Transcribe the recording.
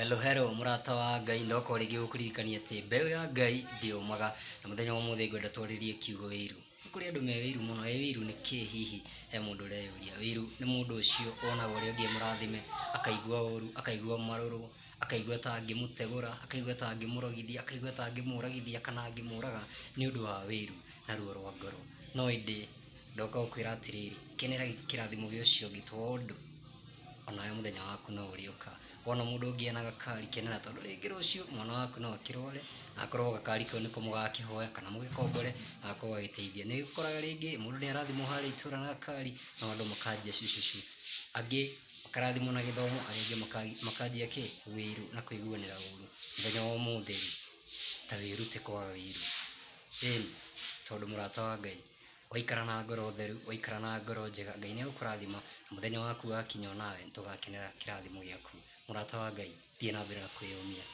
Hello murata wa Ngai, ndoka rĩngĩ gũkũririkania atĩ mbeũ ya Ngai ndĩũmaga, na mũthenya wa ũmũthĩ ngwenda twarĩrie kiugo wĩiru. Nĩ kũrĩ andũ me wĩiru mũno. Wĩiru nĩ kĩĩ hihi? He mũndũ ũreyũria. Wĩiru nĩ mũndũ ũcio wonaga ũrĩa ũngĩ mũrathime, akaigua ũũru, akaigua marũrũ, akaigua ta angĩmũtegũra, akaigua ta angĩmũrogithia, akaigua ta angĩmũragithia kana angĩmũraga nĩ ũndũ wa wĩiru na ruo rwa ngoro. No ĩndĩ ndoka gũkwĩra atĩrĩrĩ, kenera kĩrathimo gĩa ũcio ũngĩ, tondũ onawe mũthenya waku no ũrĩũka. Wona mũndũ ũngĩ ena gakari, kenera, tondũ rĩngĩ rũciũ mwana waku no akĩrware, na akorwo gakari kau nĩko mũgakĩhoya kana mũgĩkombore na gakorwo gagĩteithia. Nĩ ũkoraga rĩngĩ mũndũ nĩ arathimwo harĩa itũũra na gakari, no andũ makanjia cucucu, angĩ makarathimwo na gĩthomo, arĩa angĩ makanjia kĩ? Wĩiru na kũiguanĩra ũũru. Mũthenya wa ũmũthĩ ta wĩrute kwaga wĩiru, ĩni, tondũ mũrata wa Ngai, waikara na ngoro theru, waikara na ngoro njega, Ngai nĩ egũkũrathima, na mũthenya waku wakinya onawe nĩ tũgakenera kĩrathimo gĩaku. Mũrata wa Ngai, thiĩ na mbere na kwĩyũmia.